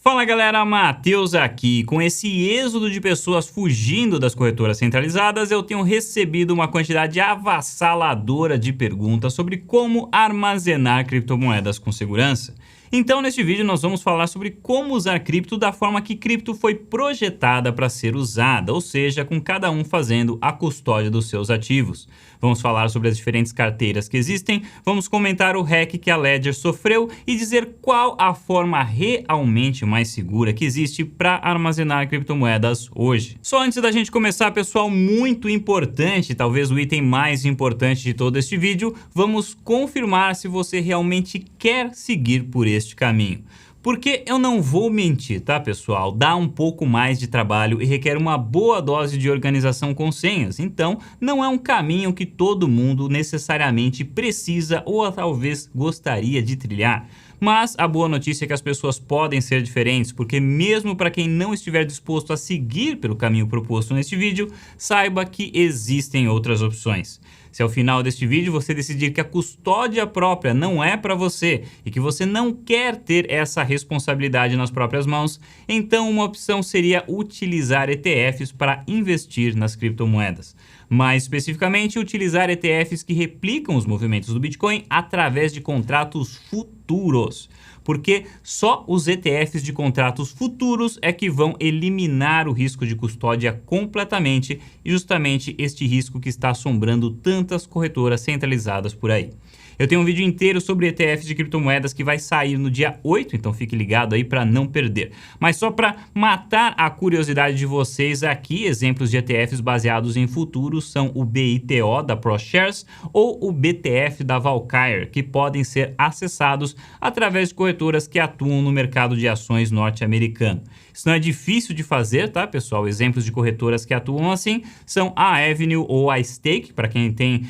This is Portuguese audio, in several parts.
Fala galera, Matheus aqui. Com esse êxodo de pessoas fugindo das corretoras centralizadas, eu tenho recebido uma quantidade avassaladora de perguntas sobre como armazenar criptomoedas com segurança. Então neste vídeo nós vamos falar sobre como usar cripto da forma que cripto foi projetada para ser usada, ou seja, com cada um fazendo a custódia dos seus ativos. Vamos falar sobre as diferentes carteiras que existem, vamos comentar o hack que a Ledger sofreu e dizer qual a forma realmente mais segura que existe para armazenar criptomoedas hoje. Só antes da gente começar, pessoal, muito importante, talvez o item mais importante de todo este vídeo, vamos confirmar se você realmente quer seguir por este caminho. Porque eu não vou mentir, tá pessoal? Dá um pouco mais de trabalho e requer uma boa dose de organização com senhas. Então, não é um caminho que todo mundo necessariamente precisa ou talvez gostaria de trilhar. Mas a boa notícia é que as pessoas podem ser diferentes, porque mesmo para quem não estiver disposto a seguir pelo caminho proposto neste vídeo, saiba que existem outras opções. Se ao final deste vídeo você decidir que a custódia própria não é para você e que você não quer ter essa responsabilidade nas próprias mãos, então uma opção seria utilizar ETFs para investir nas criptomoedas. Mais especificamente, utilizar ETFs que replicam os movimentos do Bitcoin através de contratos futuros. Porque só os ETFs de contratos futuros é que vão eliminar o risco de custódia completamente e justamente este risco que está assombrando tantas corretoras centralizadas por aí. Eu tenho um vídeo inteiro sobre ETFs de criptomoedas que vai sair no dia 8, então fique ligado aí para não perder. Mas só para matar a curiosidade de vocês aqui, exemplos de ETFs baseados em futuros são o BITO da ProShares ou o BTF da Valkyrie, que podem ser acessados através de corretoras que atuam no mercado de ações norte-americano. Isso não é difícil de fazer, tá, pessoal? Exemplos de corretoras que atuam assim são a Avenue ou a Stake, para quem tem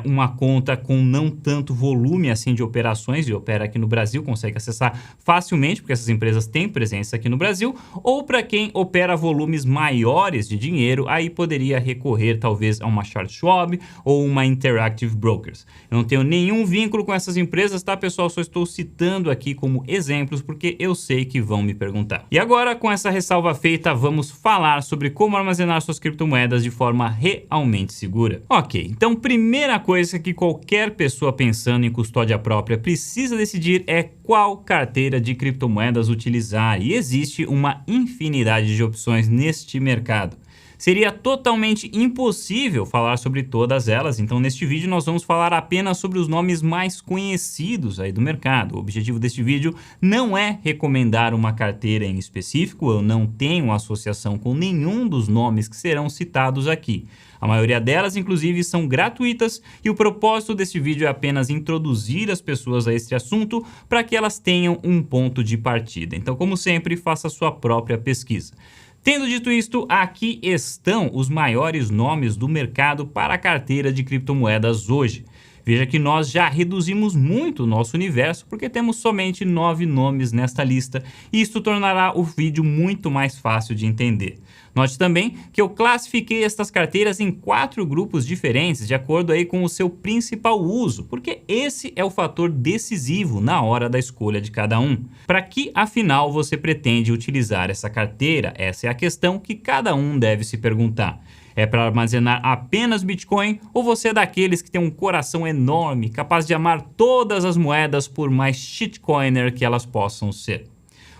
uma conta com não tanto volume assim de operações e opera aqui no Brasil, consegue acessar facilmente, porque essas empresas têm presença aqui no Brasil, ou para quem opera volumes maiores de dinheiro, aí poderia recorrer talvez a uma Charles Schwab ou uma Interactive Brokers. Eu não tenho nenhum vínculo com essas empresas, tá, pessoal? Só estou citando aqui como exemplos, porque eu sei que vão me perguntar. E agora, com essa ressalva feita, vamos falar sobre como armazenar suas criptomoedas de forma realmente segura. Ok, então primeira coisa que qualquer pessoa pensando em custódia própria precisa decidir é qual carteira de criptomoedas utilizar, e existe uma infinidade de opções neste mercado. Seria totalmente impossível falar sobre todas elas, então neste vídeo nós vamos falar apenas sobre os nomes mais conhecidos aí do mercado. O objetivo deste vídeo não é recomendar uma carteira em específico, eu não tenho associação com nenhum dos nomes que serão citados aqui. A maioria delas, inclusive, são gratuitas e o propósito deste vídeo é apenas introduzir as pessoas a este assunto para que elas tenham um ponto de partida. Então, como sempre, faça a sua própria pesquisa. Tendo dito isto, aqui estão os maiores nomes do mercado para a carteira de criptomoedas hoje. Veja que nós já reduzimos muito o nosso universo porque temos somente 9 nomes nesta lista e isso tornará o vídeo muito mais fácil de entender. Note também que eu classifiquei estas carteiras em 4 grupos diferentes de acordo aí com o seu principal uso, porque esse é o fator decisivo na hora da escolha de cada um. Para que afinal você pretende utilizar essa carteira? Essa é a questão que cada um deve se perguntar. É para armazenar apenas Bitcoin ou você é daqueles que tem um coração enorme, capaz de amar todas as moedas por mais shitcoiner que elas possam ser?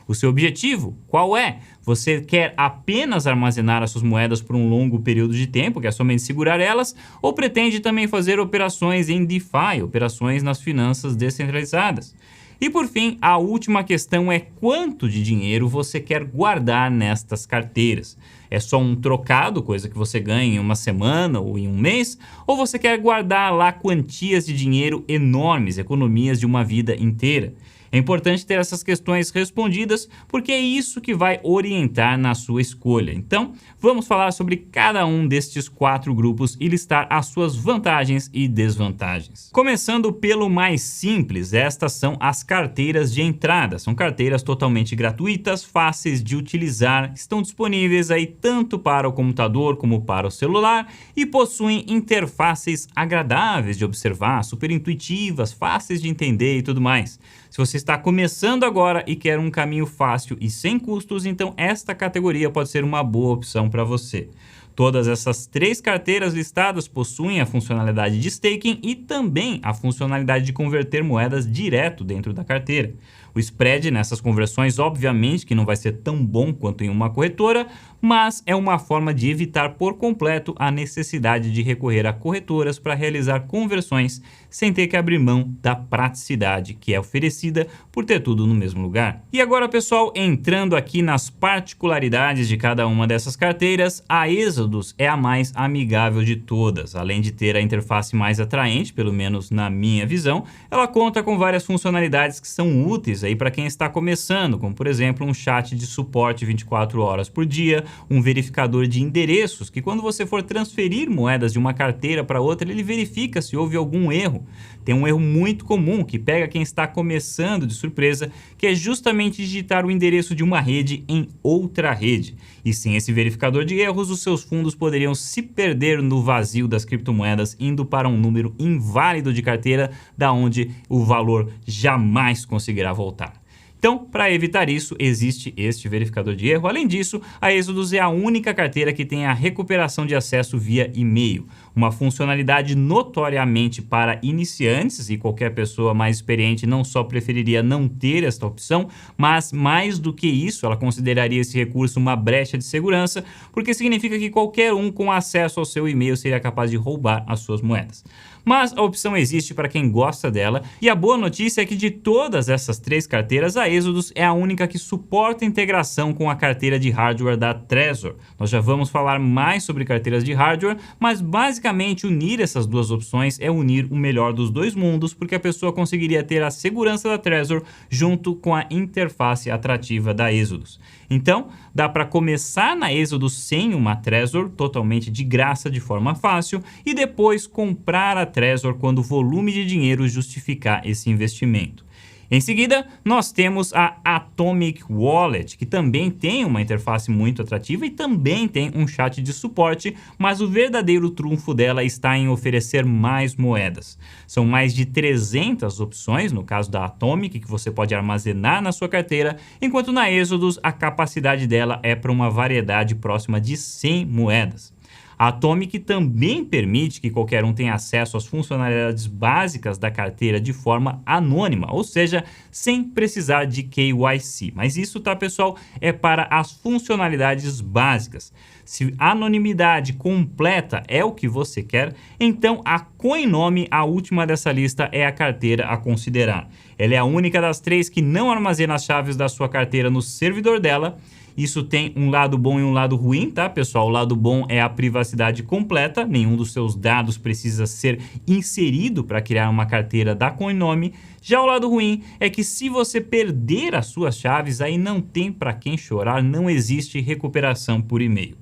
O seu objetivo, qual é? Você quer apenas armazenar as suas moedas por um longo período de tempo, que é somente segurar elas, ou pretende também fazer operações em DeFi, operações nas finanças descentralizadas? E por fim, a última questão é quanto de dinheiro você quer guardar nestas carteiras. É só um trocado, coisa que você ganha em uma semana ou em um mês? Ou você quer guardar lá quantias de dinheiro enormes, economias de uma vida inteira? É importante ter essas questões respondidas porque é isso que vai orientar na sua escolha. Então, vamos falar sobre cada um destes 4 grupos e listar as suas vantagens e desvantagens. Começando pelo mais simples, estas são as carteiras de entrada. São carteiras totalmente gratuitas, fáceis de utilizar, estão disponíveis aí tanto para o computador como para o celular e possuem interfaces agradáveis de observar, super intuitivas, fáceis de entender e tudo mais. Se você está começando agora e quer um caminho fácil e sem custos, então esta categoria pode ser uma boa opção para você. Todas essas 3 carteiras listadas possuem a funcionalidade de staking e também a funcionalidade de converter moedas direto dentro da carteira. O spread nessas conversões, obviamente, que não vai ser tão bom quanto em uma corretora, mas é uma forma de evitar por completo a necessidade de recorrer a corretoras para realizar conversões sem ter que abrir mão da praticidade que é oferecida por ter tudo no mesmo lugar. E agora, pessoal, entrando aqui nas particularidades de cada uma dessas carteiras, a Exodus é a mais amigável de todas. Além de ter a interface mais atraente, pelo menos na minha visão, ela conta com várias funcionalidades que são úteis aí para quem está começando, como por exemplo um chat de suporte 24 horas por dia, um verificador de endereços, que quando você for transferir moedas de uma carteira para outra, ele verifica se houve algum erro. Tem um erro muito comum que pega quem está começando de surpresa, que é justamente digitar o endereço de uma rede em outra rede. E sem esse verificador de erros, os seus fundos poderiam se perder no vazio das criptomoedas, indo para um número inválido de carteira, da onde o valor jamais conseguirá voltar. Então, para evitar isso, existe este verificador de erro. Além disso, a Exodus é a única carteira que tem a recuperação de acesso via e-mail, uma funcionalidade notoriamente para iniciantes, e qualquer pessoa mais experiente não só preferiria não ter esta opção, mas mais do que isso, ela consideraria esse recurso uma brecha de segurança, porque significa que qualquer um com acesso ao seu e-mail seria capaz de roubar as suas moedas. Mas a opção existe para quem gosta dela, e a boa notícia é que de todas essas 3 carteiras, a Exodus é a única que suporta integração com a carteira de hardware da Trezor. Nós já vamos falar mais sobre carteiras de hardware, mas basicamente unir essas duas opções é unir o melhor dos dois mundos, porque a pessoa conseguiria ter a segurança da Trezor junto com a interface atrativa da Exodus. Então, dá para começar na Exodus sem uma Trezor, totalmente de graça, de forma fácil, e depois comprar a Trezor quando o volume de dinheiro justificar esse investimento. Em seguida, nós temos a Atomic Wallet, que também tem uma interface muito atrativa e também tem um chat de suporte, mas o verdadeiro trunfo dela está em oferecer mais moedas. São mais de 300 opções, no caso da Atomic, que você pode armazenar na sua carteira, enquanto na Exodus a capacidade dela é para uma variedade próxima de 100 moedas. A Atomic também permite que qualquer um tenha acesso às funcionalidades básicas da carteira de forma anônima, ou seja, sem precisar de KYC. Mas isso, tá, pessoal, é para as funcionalidades básicas. Se anonimidade completa é o que você quer, então a Coinome, a última dessa lista, é a carteira a considerar. Ela é a única das 3 que não armazena as chaves da sua carteira no servidor dela. Isso tem um lado bom e um lado ruim, tá, pessoal? O lado bom é a privacidade completa, nenhum dos seus dados precisa ser inserido para criar uma carteira da Coinome. Já o lado ruim é que se você perder as suas chaves, aí não tem para quem chorar, não existe recuperação por e-mail.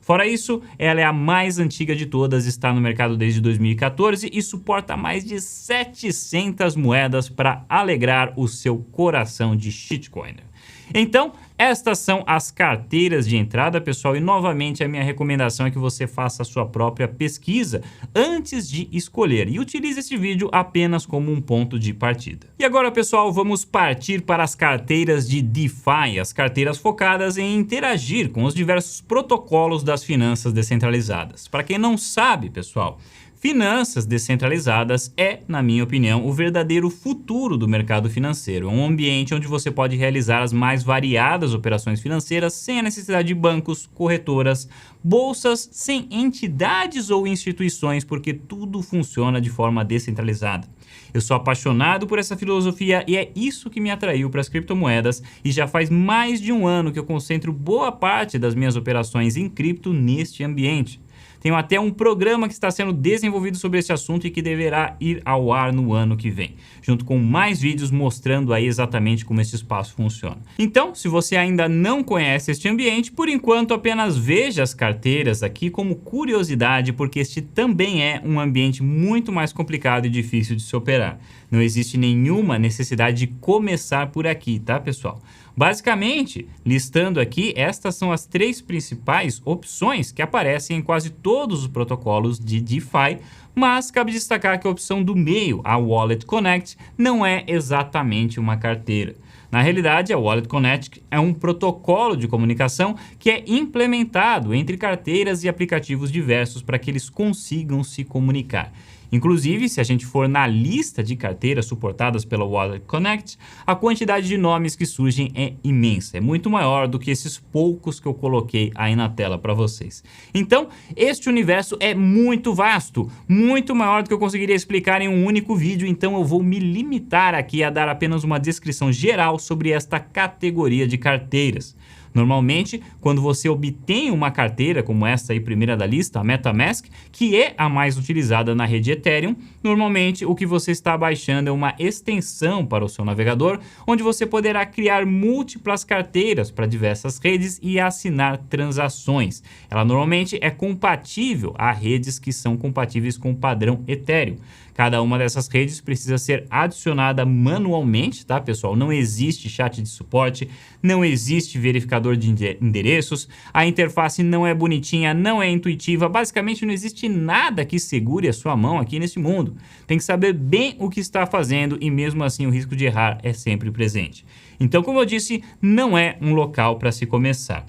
Fora isso, ela é a mais antiga de todas, está no mercado desde 2014 e suporta mais de 700 moedas para alegrar o seu coração de shitcoiner. Então, estas são as carteiras de entrada, pessoal, e novamente a minha recomendação é que você faça a sua própria pesquisa antes de escolher e utilize esse vídeo apenas como um ponto de partida. E agora, pessoal, vamos partir para as carteiras de DeFi, as carteiras focadas em interagir com os diversos protocolos das finanças descentralizadas. Para quem não sabe, pessoal, finanças descentralizadas é, na minha opinião, o verdadeiro futuro do mercado financeiro. É um ambiente onde você pode realizar as mais variadas operações financeiras sem a necessidade de bancos, corretoras, bolsas, sem entidades ou instituições, porque tudo funciona de forma descentralizada. Eu sou apaixonado por essa filosofia e é isso que me atraiu para as criptomoedas, e já faz mais de um ano que eu concentro boa parte das minhas operações em cripto neste ambiente. Tenho até um programa que está sendo desenvolvido sobre esse assunto e que deverá ir ao ar no ano que vem, junto com mais vídeos mostrando aí exatamente como esse espaço funciona. Então, se você ainda não conhece este ambiente, por enquanto apenas veja as carteiras aqui como curiosidade, porque este também é um ambiente muito mais complicado e difícil de se operar. Não existe nenhuma necessidade de começar por aqui, tá, pessoal? Basicamente, listando aqui, estas são as 3 principais opções que aparecem em quase todos os protocolos de DeFi, mas cabe destacar que a opção do meio, a Wallet Connect, não é exatamente uma carteira. Na realidade, a Wallet Connect é um protocolo de comunicação que é implementado entre carteiras e aplicativos diversos para que eles consigam se comunicar. Inclusive, se a gente for na lista de carteiras suportadas pela Wallet Connect, a quantidade de nomes que surgem é imensa, é muito maior do que esses poucos que eu coloquei aí na tela para vocês. Então, este universo é muito vasto, muito maior do que eu conseguiria explicar em um único vídeo, então eu vou me limitar aqui a dar apenas uma descrição geral sobre esta categoria de carteiras. Normalmente, quando você obtém uma carteira como essa aí, primeira da lista, a MetaMask, que é a mais utilizada na rede Ethereum, normalmente o que você está baixando é uma extensão para o seu navegador, onde você poderá criar múltiplas carteiras para diversas redes e assinar transações. Ela normalmente é compatível a redes que são compatíveis com o padrão Ethereum. Cada uma dessas redes precisa ser adicionada manualmente, tá, pessoal? Não existe chat de suporte, não existe verificador de endereços, a interface não é bonitinha, não é intuitiva, basicamente não existe nada que segure a sua mão aqui nesse mundo. Tem que saber bem o que está fazendo e mesmo assim o risco de errar é sempre presente. Então, como eu disse, não é um local para se começar.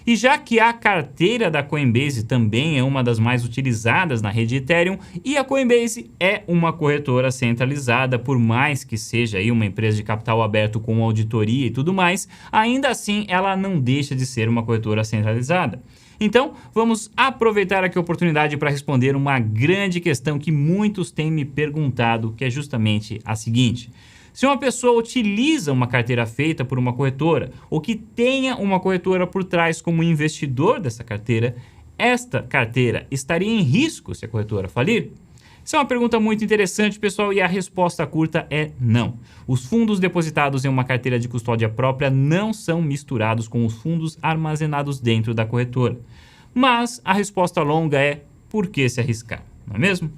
E já que a carteira da Coinbase também é uma das mais utilizadas na rede Ethereum, e a Coinbase é uma corretora centralizada, por mais que seja aí uma empresa de capital aberto com auditoria e tudo mais, ainda assim ela não deixa de ser uma corretora centralizada. Então, vamos aproveitar aqui a oportunidade para responder uma grande questão que muitos têm me perguntado, que é justamente a seguinte: se uma pessoa utiliza uma carteira feita por uma corretora ou que tenha uma corretora por trás como investidor dessa carteira, esta carteira estaria em risco se a corretora falir? Essa é uma pergunta muito interessante, pessoal, e a resposta curta é não. Os fundos depositados em uma carteira de custódia própria não são misturados com os fundos armazenados dentro da corretora. Mas a resposta longa é: por que se arriscar, não é mesmo?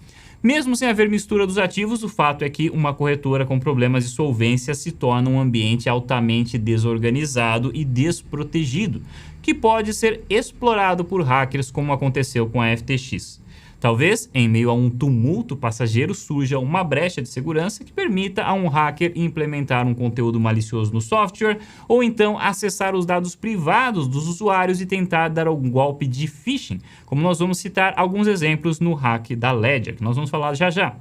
Mesmo sem haver mistura dos ativos, o fato é que uma corretora com problemas de solvência se torna um ambiente altamente desorganizado e desprotegido, que pode ser explorado por hackers, como aconteceu com a FTX. Talvez, em meio a um tumulto passageiro, surja uma brecha de segurança que permita a um hacker implementar um conteúdo malicioso no software ou então acessar os dados privados dos usuários e tentar dar algum golpe de phishing, como nós vamos citar alguns exemplos no hack da Ledger, que nós vamos falar já já.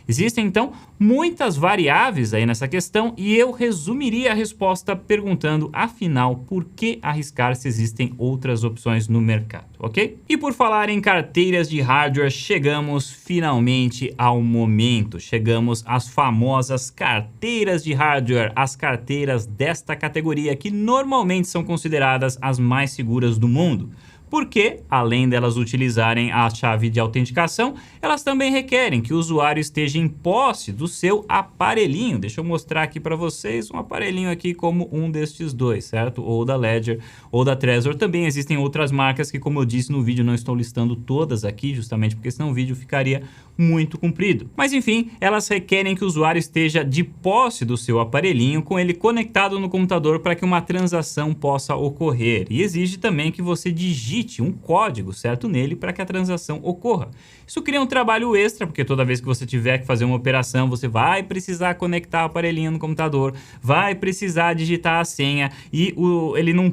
Existem, então, muitas variáveis aí nessa questão e eu resumiria a resposta perguntando, afinal, por que arriscar se existem outras opções no mercado, ok? E por falar em carteiras de hardware, chegamos finalmente ao momento. Chegamos às famosas carteiras de hardware, as carteiras desta categoria que normalmente são consideradas as mais seguras do mundo. Porque, além delas utilizarem a chave de autenticação, elas também requerem que o usuário esteja em posse do seu aparelhinho. Deixa eu mostrar aqui para vocês um aparelhinho aqui como um destes dois, certo? Ou da Ledger ou da Trezor. Também existem outras marcas que, como eu disse no vídeo, não estou listando todas aqui, justamente porque senão o vídeo ficaria muito comprido. Mas enfim, elas requerem que o usuário esteja de posse do seu aparelhinho, com ele conectado no computador para que uma transação possa ocorrer. E exige também que você digite um código, certo, nele para que a transação ocorra. Isso cria um trabalho extra, porque toda vez que você tiver que fazer uma operação, você vai precisar conectar o aparelhinho no computador, vai precisar digitar a senha e eles não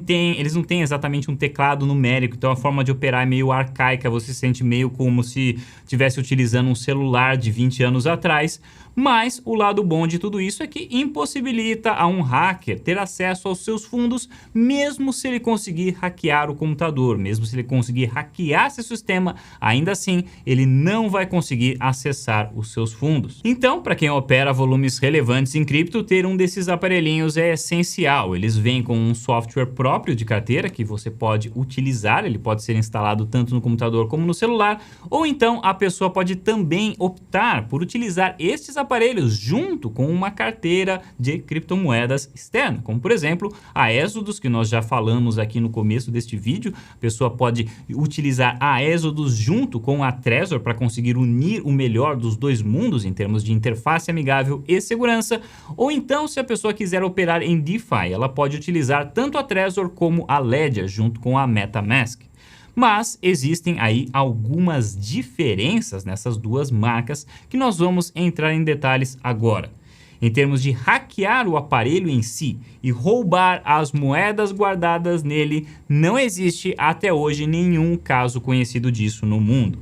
têm exatamente um teclado numérico, então a forma de operar é meio arcaica, você se sente meio como se estivesse utilizando um celular de 20 anos atrás. Mas o lado bom de tudo isso é que impossibilita a um hacker ter acesso aos seus fundos, mesmo se ele conseguir hackear o computador, mesmo se ele conseguir hackear seu sistema, ainda assim ele não vai conseguir acessar os seus fundos. Então, para quem opera volumes relevantes em cripto, ter um desses aparelhinhos é essencial. Eles vêm com um software próprio de carteira que você pode utilizar, ele pode ser instalado tanto no computador como no celular, ou então a pessoa pode também optar por utilizar estes aparelhos junto com uma carteira de criptomoedas externa, como por exemplo a Exodus, que nós já falamos aqui no começo deste vídeo. A pessoa pode utilizar a Exodus junto com a Trezor para conseguir unir o melhor dos dois mundos em termos de interface amigável e segurança. Ou então, se a pessoa quiser operar em DeFi, ela pode utilizar tanto a Trezor como a Ledger junto com a MetaMask. Mas existem aí algumas diferenças nessas duas marcas que nós vamos entrar em detalhes agora. Em termos de hackear o aparelho em si e roubar as moedas guardadas nele, não existe até hoje nenhum caso conhecido disso no mundo.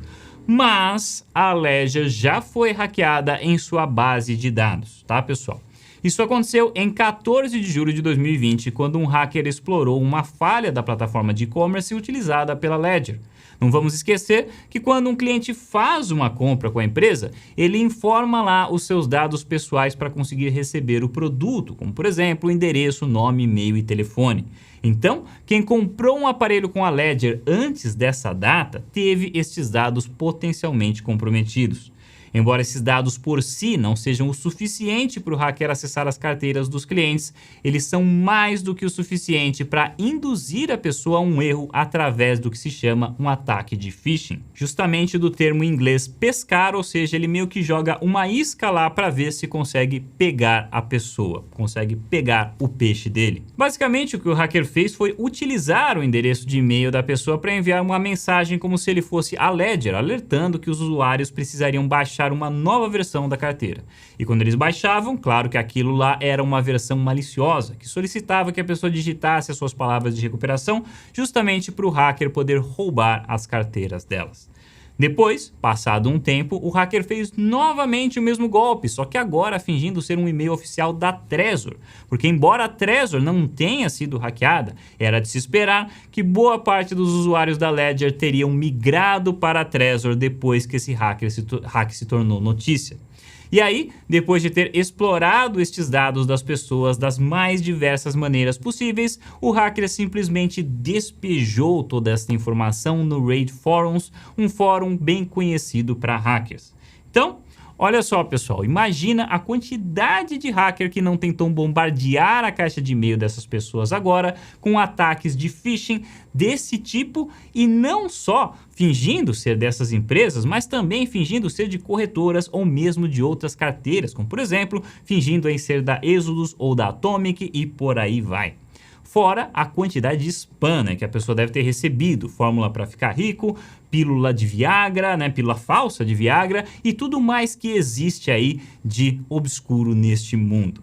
Mas a Ledger já foi hackeada em sua base de dados, tá, pessoal? Isso aconteceu em 14 de julho de 2020, quando um hacker explorou uma falha da plataforma de e-commerce utilizada pela Ledger. Não vamos esquecer que quando um cliente faz uma compra com a empresa, ele informa lá os seus dados pessoais para conseguir receber o produto, como por exemplo, o endereço, nome, e-mail e telefone. Então, quem comprou um aparelho com a Ledger antes dessa data, teve estes dados potencialmente comprometidos. Embora esses dados por si não sejam o suficiente para o hacker acessar as carteiras dos clientes, eles são mais do que o suficiente para induzir a pessoa a um erro através do que se chama um ataque de phishing. Justamente do termo em inglês pescar, ou seja, ele meio que joga uma isca lá para ver se consegue pegar a pessoa, consegue pegar o peixe dele. Basicamente, o que o hacker fez foi utilizar o endereço de e-mail da pessoa para enviar uma mensagem como se ele fosse a Ledger, alertando que os usuários precisariam baixar uma nova versão da carteira. E quando eles baixavam, claro que aquilo lá era uma versão maliciosa, que solicitava que a pessoa digitasse as suas palavras de recuperação, justamente para o hacker poder roubar as carteiras delas. Depois, passado um tempo, o hacker fez novamente o mesmo golpe, só que agora fingindo ser um e-mail oficial da Trezor, porque embora a Trezor não tenha sido hackeada, era de se esperar que boa parte dos usuários da Ledger teriam migrado para a Trezor depois que esse hack se tornou notícia. E aí, depois de ter explorado estes dados das pessoas das mais diversas maneiras possíveis, o hacker simplesmente despejou toda essa informação no Raid Forums, um fórum bem conhecido para hackers. Então, olha só, pessoal, imagina a quantidade de hacker que não tentou bombardear a caixa de e-mail dessas pessoas agora com ataques de phishing desse tipo, e não só fingindo ser dessas empresas, mas também fingindo ser de corretoras ou mesmo de outras carteiras, como por exemplo, fingindo em ser da Exodus ou da Atomic e por aí vai. Fora a quantidade de spam, né, que a pessoa deve ter recebido, fórmula para ficar rico, pílula de Viagra, né, pílula falsa de Viagra e tudo mais que existe aí de obscuro neste mundo.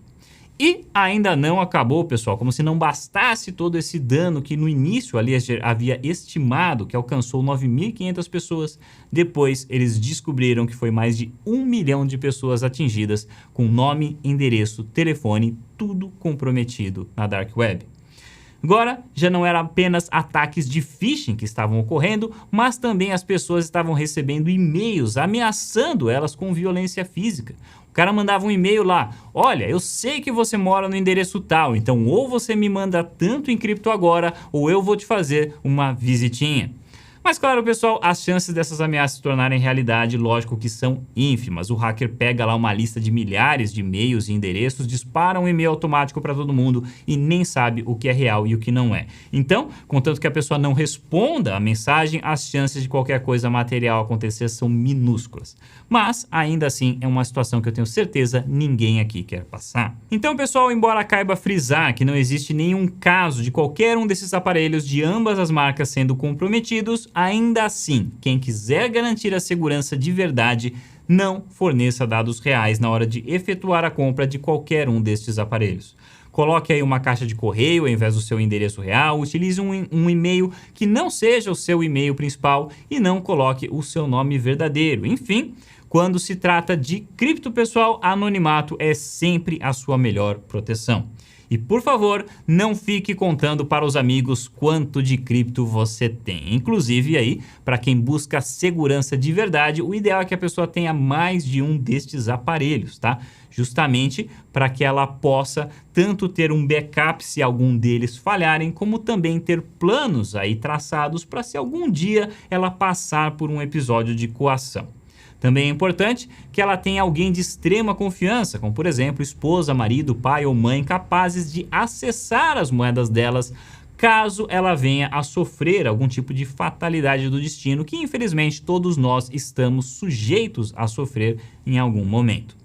E ainda não acabou, pessoal, como se não bastasse todo esse dano que no início ali havia estimado que alcançou 9.500 pessoas, depois eles descobriram que foi mais de 1 milhão de pessoas atingidas com nome, endereço, telefone, tudo comprometido na Dark Web. Agora, já não eram apenas ataques de phishing que estavam ocorrendo, mas também as pessoas estavam recebendo e-mails ameaçando elas com violência física. O cara mandava um e-mail lá: olha, eu sei que você mora no endereço tal, então ou você me manda tanto em cripto agora, ou eu vou te fazer uma visitinha. Mas claro, pessoal, as chances dessas ameaças se tornarem realidade, lógico que são ínfimas. O hacker pega lá uma lista de milhares de e-mails e endereços, dispara um e-mail automático para todo mundo e nem sabe o que é real e o que não é. Então, contanto que a pessoa não responda a mensagem, as chances de qualquer coisa material acontecer são minúsculas. Mas, ainda assim, é uma situação que eu tenho certeza ninguém aqui quer passar. Então, pessoal, embora caiba frisar que não existe nenhum caso de qualquer um desses aparelhos de ambas as marcas sendo comprometidos, ainda assim, quem quiser garantir a segurança de verdade, não forneça dados reais na hora de efetuar a compra de qualquer um destes aparelhos. Coloque aí uma caixa de correio ao invés do seu endereço real, utilize um e-mail que não seja o seu e-mail principal e não coloque o seu nome verdadeiro. Enfim, quando se trata de cripto, pessoal, anonimato é sempre a sua melhor proteção. E por favor, não fique contando para os amigos quanto de cripto você tem. Inclusive aí, para quem busca segurança de verdade, o ideal é que a pessoa tenha mais de um destes aparelhos, tá? Justamente para que ela possa tanto ter um backup se algum deles falharem, como também ter planos aí traçados para se algum dia ela passar por um episódio de coação. Também é importante que ela tenha alguém de extrema confiança, como por exemplo esposa, marido, pai ou mãe, capazes de acessar as moedas delas caso ela venha a sofrer algum tipo de fatalidade do destino, que infelizmente todos nós estamos sujeitos a sofrer em algum momento.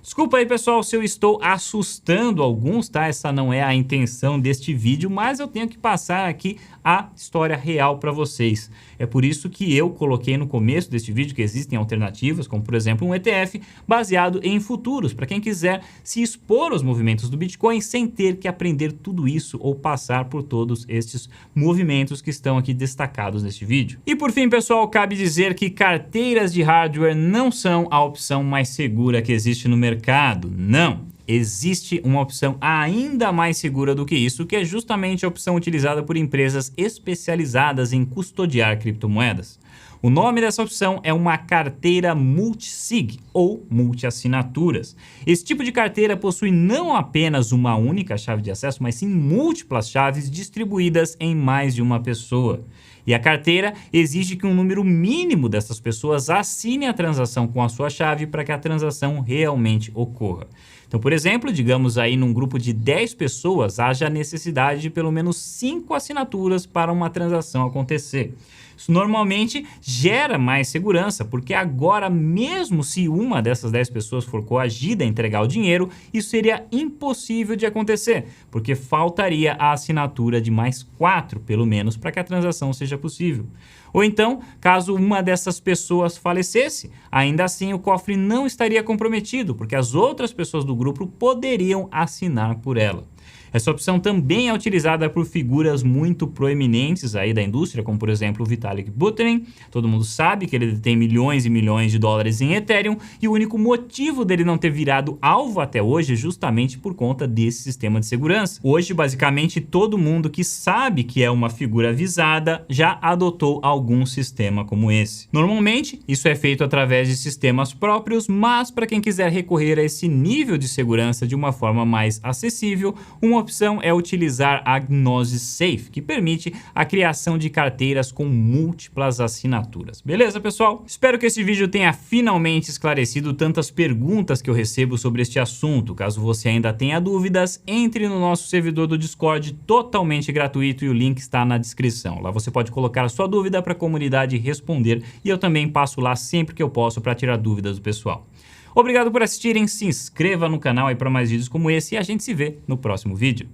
Desculpa aí, pessoal, se eu estou assustando alguns, tá? Essa não é a intenção deste vídeo, mas eu tenho que passar aqui a história real para vocês. É por isso que eu coloquei no começo deste vídeo que existem alternativas, como por exemplo um ETF baseado em futuros, para quem quiser se expor aos movimentos do Bitcoin sem ter que aprender tudo isso ou passar por todos estes movimentos que estão aqui destacados neste vídeo. E por fim, pessoal, cabe dizer que carteiras de hardware não são a opção mais segura que existe no mercado, não. Existe uma opção ainda mais segura do que isso, que é justamente a opção utilizada por empresas especializadas em custodiar criptomoedas. O nome dessa opção é uma carteira multisig ou multiassinaturas. Esse tipo de carteira possui não apenas uma única chave de acesso, mas sim múltiplas chaves distribuídas em mais de uma pessoa. E a carteira exige que um número mínimo dessas pessoas assine a transação com a sua chave para que a transação realmente ocorra. Então, por exemplo, digamos aí num grupo de 10 pessoas, haja necessidade de pelo menos 5 assinaturas para uma transação acontecer. Isso normalmente gera mais segurança, porque agora, mesmo se uma dessas 10 pessoas for coagida a entregar o dinheiro, isso seria impossível de acontecer, porque faltaria a assinatura de mais 4, pelo menos, para que a transação seja possível. Ou então, caso uma dessas pessoas falecesse, ainda assim o cofre não estaria comprometido, porque as outras pessoas do grupo poderiam assinar por ela. Essa opção também é utilizada por figuras muito proeminentes aí da indústria, como por exemplo o Vitalik Buterin. Todo mundo sabe que ele tem milhões e milhões de dólares em Ethereum e o único motivo dele não ter virado alvo até hoje é justamente por conta desse sistema de segurança. Hoje, basicamente, todo mundo que sabe que é uma figura visada já adotou algum sistema como esse. Normalmente, isso é feito através de sistemas próprios, mas para quem quiser recorrer a esse nível de segurança de uma forma mais acessível, uma opção é utilizar a Gnosis Safe, que permite a criação de carteiras com múltiplas assinaturas. Beleza, pessoal? Espero que esse vídeo tenha finalmente esclarecido tantas perguntas que eu recebo sobre este assunto. Caso você ainda tenha dúvidas, entre no nosso servidor do Discord totalmente gratuito e o link está na descrição. Lá você pode colocar a sua dúvida para a comunidade responder e eu também passo lá sempre que eu posso para tirar dúvidas do pessoal. Obrigado por assistirem, se inscreva no canal aí para mais vídeos como esse e a gente se vê no próximo vídeo.